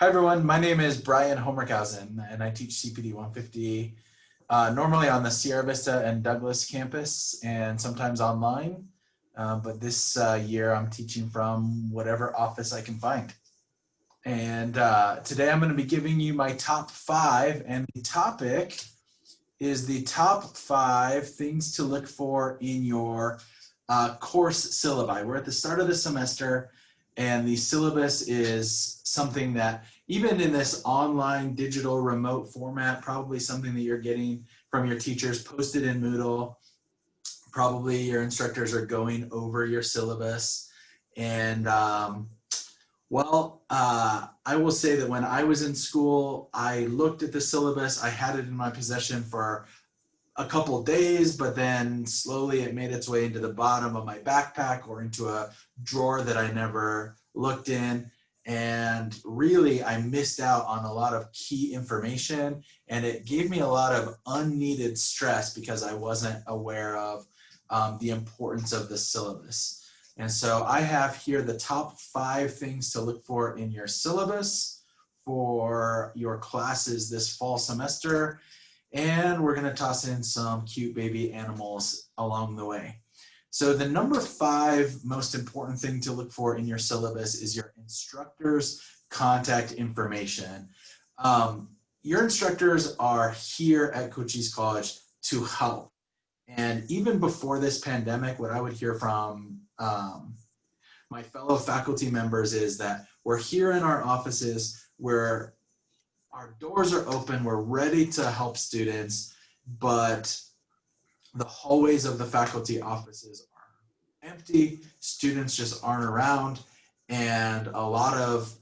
Hi everyone, my name is Brian Homerkhausen and I teach CPD 150 normally on the Sierra Vista and Douglas campus and sometimes online, but this year I'm teaching from whatever office I can find. And today I'm going to be giving you my top 5, and the topic is the top 5 things to look for in your course syllabi. We're at the start of the semester, and the syllabus is something that even in this online digital remote format, probably something that you're getting from your teachers posted in Moodle. Probably your instructors are going over your syllabus. And I will say that when I was in school, I looked at the syllabus, I had it in my possession for a couple days, but then slowly it made its way into the bottom of my backpack or into a drawer that I never looked in. And really, I missed out on a lot of key information, and it gave me a lot of unneeded stress because I wasn't aware of the importance of the syllabus. And so I have here the top 5 things to look for in your syllabus for your classes this fall semester. And we're going to toss in some cute baby animals along the way. So the number 5 most important thing to look for in your syllabus is your instructor's contact information. Your instructors are here at Cochise College to help. And even before this pandemic, what I would hear from my fellow faculty members is that we're here in our offices, where our doors are open, we're ready to help students, but the hallways of the faculty offices are empty, students just aren't around, and a lot of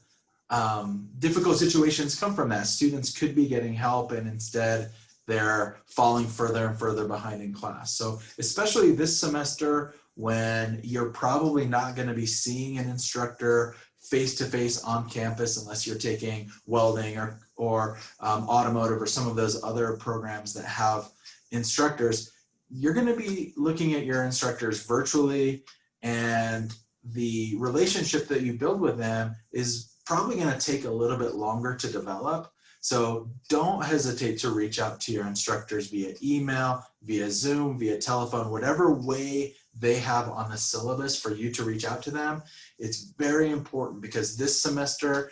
difficult situations come from that. Students could be getting help, and instead they're falling further and further behind in class. So especially this semester, when you're probably not going to be seeing an instructor face-to-face on campus unless you're taking welding or automotive or some of those other programs that have instructors, you're going to be looking at your instructors virtually, and the relationship that you build with them is probably going to take a little bit longer to develop. So don't hesitate to reach out to your instructors via email, via Zoom, via telephone, whatever way they have on the syllabus for you to reach out to them. It's very important because this semester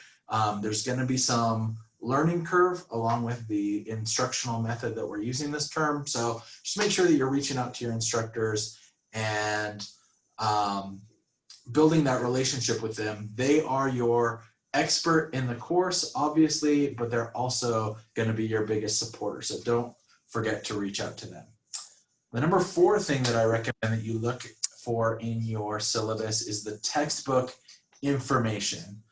there's going to be some learning curve along with the instructional method that we're using this term. So just make sure that you're reaching out to your instructors and building that relationship with them. They are your expert in the course, obviously, but they're also going to be your biggest supporter. So don't forget to reach out to them. The number 4 thing that I recommend that you look for in your syllabus is the textbook information.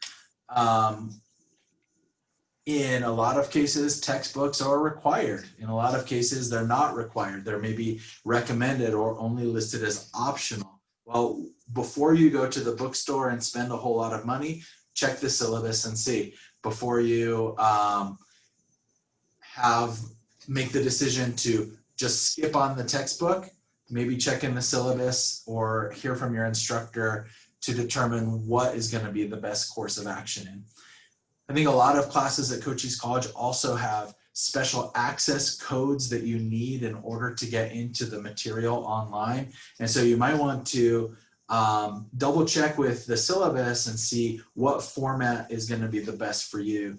In a lot of cases, textbooks are required. In a lot of cases, they're not required. They're maybe recommended or only listed as optional. Well, before you go to the bookstore and spend a whole lot of money, check the syllabus and see. Before you make the decision to just skip on the textbook, maybe check in the syllabus or hear from your instructor to determine what is going to be the best course of action. I think a lot of classes at Cochise College also have special access codes that you need in order to get into the material online. And so you might want to double check with the syllabus and see what format is going to be the best for you,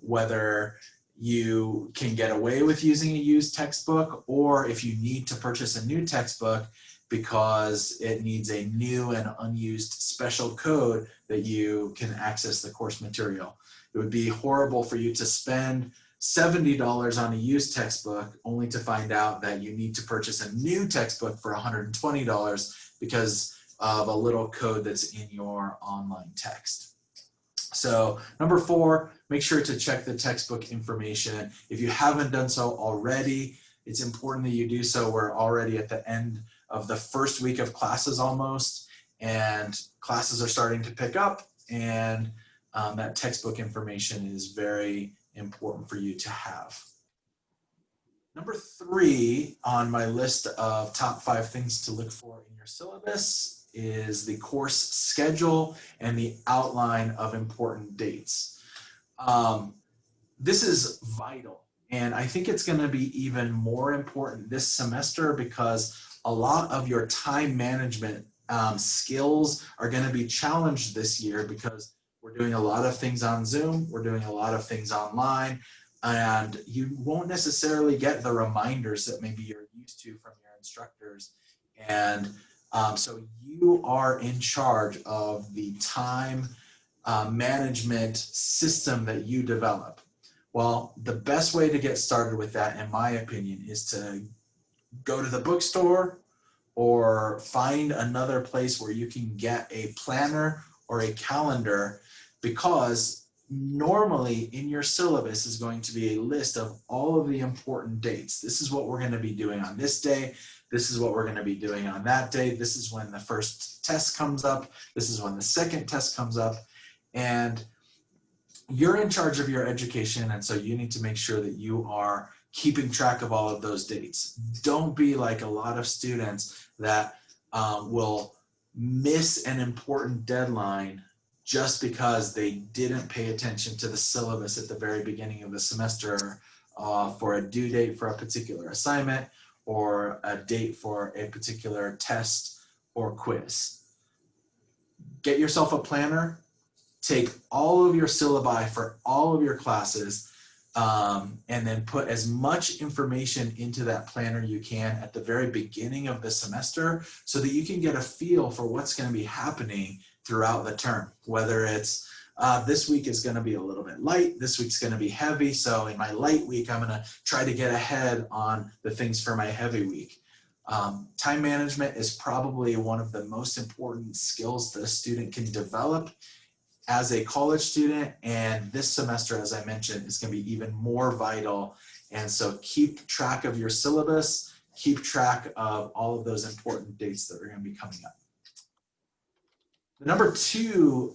whether you can get away with using a used textbook, or if you need to purchase a new textbook because it needs a new and unused special code that you can access the course material. It would be horrible for you to spend $70 on a used textbook only to find out that you need to purchase a new textbook for $120 because of a little code that's in your online text. So number 4, make sure to check the textbook information. If you haven't done so already, it's important that you do so. We're already at the end of the first week of classes almost, and classes are starting to pick up, and that textbook information is very important for you to have. Number 3 on my list of top 5 things to look for in your syllabus is the course schedule and the outline of important dates. This is vital. And I think it's going to be even more important this semester because a lot of your time management skills are going to be challenged this year because we're doing a lot of things on Zoom, we're doing a lot of things online, and you won't necessarily get the reminders that maybe you're used to from your instructors. And so you are in charge of the time management system that you develop. Well, the best way to get started with that, in my opinion, is to go to the bookstore or find another place where you can get a planner or a calendar, because normally in your syllabus is going to be a list of all of the important dates. This is what we're going to be doing on this day. This is what we're going to be doing on that day. This is when the first test comes up. This is when the second test comes up. And you're in charge of your education, and so you need to make sure that you are keeping track of all of those dates. Don't be like a lot of students that will miss an important deadline just because they didn't pay attention to the syllabus at the very beginning of the semester for a due date for a particular assignment or a date for a particular test or quiz. Get yourself a planner. Take all of your syllabi for all of your classes, and then put as much information into that planner you can at the very beginning of the semester so that you can get a feel for what's going to be happening throughout the term. Whether it's this week is going to be a little bit light, this week's going to be heavy, so in my light week I'm going to try to get ahead on the things for my heavy week. Time management is probably one of the most important skills that a student can develop as a college student, and this semester, as I mentioned, is going to be even more vital. And so keep track of your syllabus, keep track of all of those important dates that are going to be coming up. The number two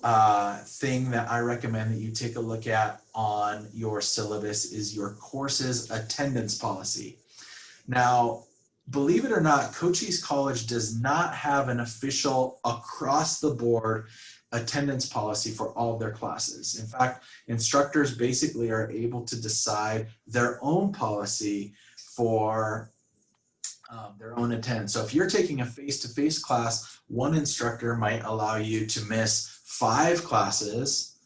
thing that I recommend that you take a look at on your syllabus is your course's attendance policy. Now, believe it or not, Cochise College does not have an official across the board attendance policy for all of their classes. In fact, instructors basically are able to decide their own policy for their own attendance. So if you're taking a face-to-face class, one instructor might allow you to miss 5 classes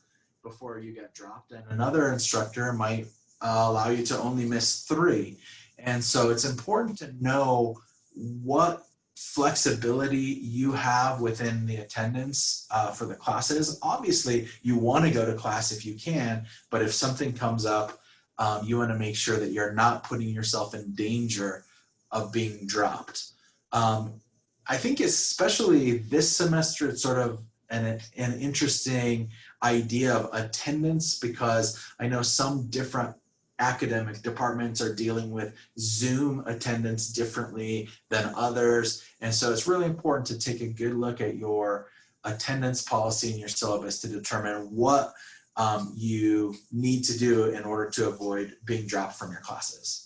before you get dropped, and another instructor might allow you to only miss 3. And so it's important to know what flexibility you have within the attendance for the classes. Obviously, you want to go to class if you can, but if something comes up, you want to make sure that you're not putting yourself in danger of being dropped. I think especially this semester, it's sort of an interesting idea of attendance, because I know some different academic departments are dealing with Zoom attendance differently than others. And so it's really important to take a good look at your attendance policy in your syllabus to determine what you need to do in order to avoid being dropped from your classes.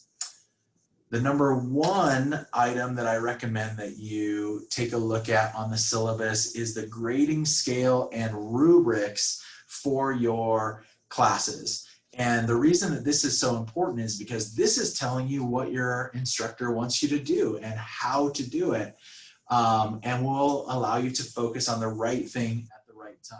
The number one item that I recommend that you take a look at on the syllabus is the grading scale and rubrics for your classes. And the reason that this is so important is because this is telling you what your instructor wants you to do and how to do it, and will allow you to focus on the right thing at the right time.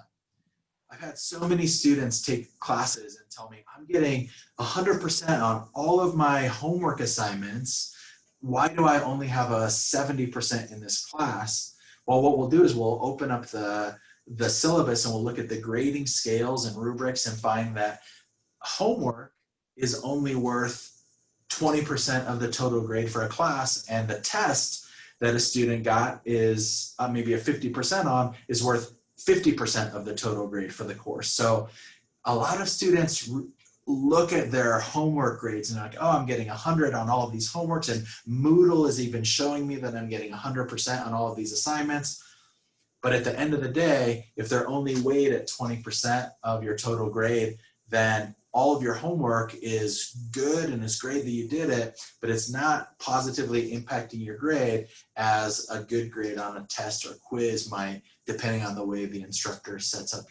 I've had so many students take classes and tell me, I'm getting 100% on all of my homework assignments. Why do I only have a 70% in this class? Well, what we'll do is we'll open up the syllabus and we'll look at the grading scales and rubrics and find that homework is only worth 20% of the total grade for a class, and the test that a student got is maybe a 50% on is worth 50% of the total grade for the course. So a lot of students look at their homework grades and they're like, oh, I'm getting 100 on all of these homeworks, and Moodle is even showing me that I'm getting 100% on all of these assignments. But at the end of the day, if they're only weighed at 20% of your total grade, then all of your homework is good and it's great that you did it, but it's not positively impacting your grade as a good grade on a test or quiz might, depending on the way the instructor sets up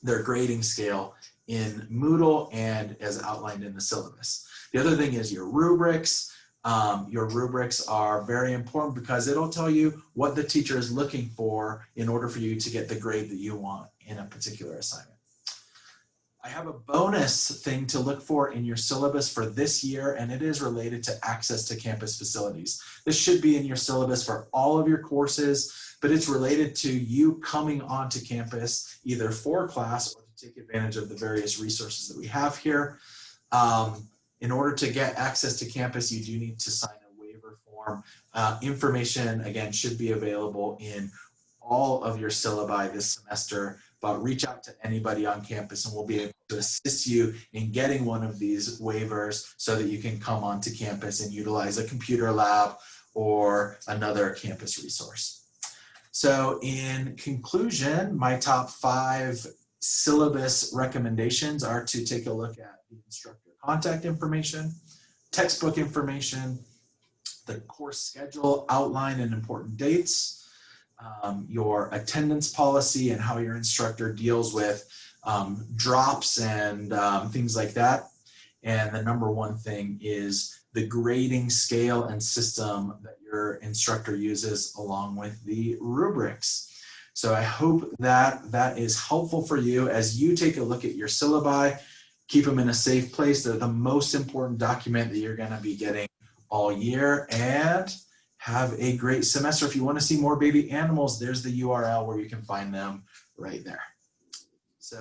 their grading scale in Moodle and as outlined in the syllabus. The other thing is your rubrics. Your rubrics are very important because it'll tell you what the teacher is looking for in order for you to get the grade that you want in a particular assignment. I have a bonus thing to look for in your syllabus for this year, and it is related to access to campus facilities. This should be in your syllabus for all of your courses, but it's related to you coming onto campus either for class or to take advantage of the various resources that we have here. In order to get access to campus, you do need to sign a waiver form. Information, again, should be available in all of your syllabi this semester, but reach out to anybody on campus and we'll be able to assist you in getting one of these waivers so that you can come onto campus and utilize a computer lab or another campus resource. So in conclusion, my top 5 syllabus recommendations are to take a look at the instructor contact information, textbook information, the course schedule, outline and important dates, your attendance policy and how your instructor deals with drops and things like that. And the number one thing is the grading scale and system that your instructor uses along with the rubrics. So I hope that that is helpful for you as you take a look at your syllabi. Keep them in a safe place. They're the most important document that you're going to be getting all year, and have a great semester. If you want to see more baby animals, there's the URL where you can find them right there. So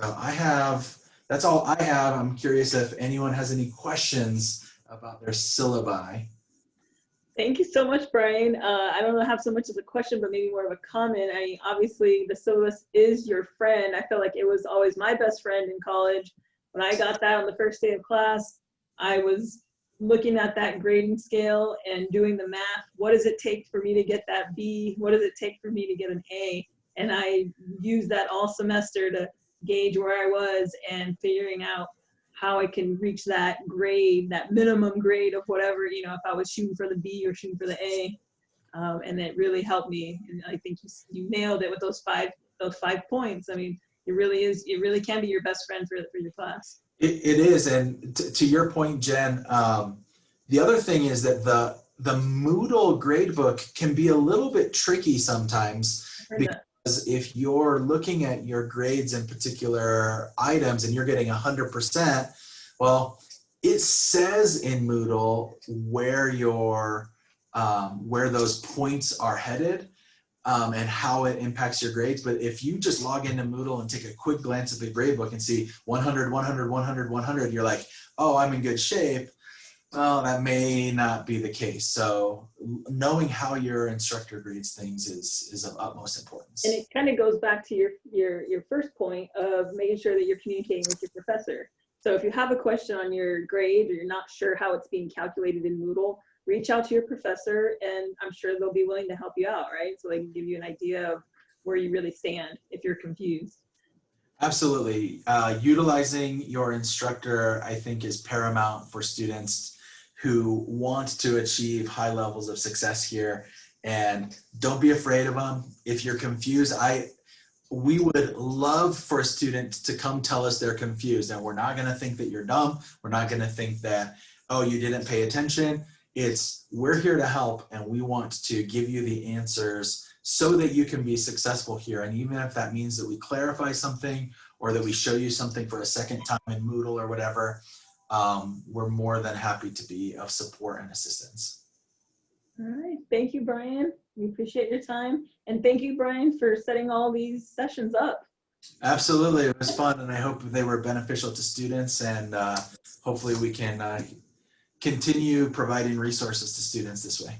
that's all I have. I'm curious if anyone has any questions about their syllabi. Thank you so much, Brian. I don't have so much as a question, but maybe more of a comment. I mean, obviously the syllabus is your friend. I feel like it was always my best friend in college. When I got that on the first day of class, I was looking at that grading scale and doing the math. What does it take for me to get that B? What does it take for me to get an A? And I used that all semester to gauge where I was and figuring out how I can reach that grade, that minimum grade of whatever, you know, if I was shooting for the B or shooting for the A. And it really helped me. And I think you nailed it with those five points. I mean, it really can be your best friend for your class. It is, and to your point, Jen, the other thing is that the Moodle gradebook can be a little bit tricky sometimes, because if you're looking at your grades in particular items and you're getting 100%, well, it says in Moodle where where those points are headed. And how it impacts your grades. But if you just log into Moodle and take a quick glance at the gradebook and see 100, 100, 100, 100, you're like, oh, I'm in good shape. Well, that may not be the case. So knowing how your instructor grades things is of utmost importance. And it kind of goes back to your first point of making sure that you're communicating with your professor. So if you have a question on your grade or you're not sure how it's being calculated in Moodle, reach out to your professor and I'm sure they'll be willing to help you out, right? So they can give you an idea of where you really stand if you're confused. Absolutely. Utilizing your instructor, I think, is paramount for students who want to achieve high levels of success here. And don't be afraid of them. If you're confused, we would love for a student to come tell us they're confused. And we're not going to think that you're dumb. We're not going to think that, oh, you didn't pay attention. We're here to help, and we want to give you the answers so that you can be successful here. And even if that means that we clarify something or that we show you something for a second time in Moodle or whatever, we're more than happy to be of support and assistance. All right. Thank you, Brian. We appreciate your time. And thank you, Brian, for setting all these sessions up. Absolutely. It was fun, and I hope they were beneficial to students, and hopefully we can continue providing resources to students this way.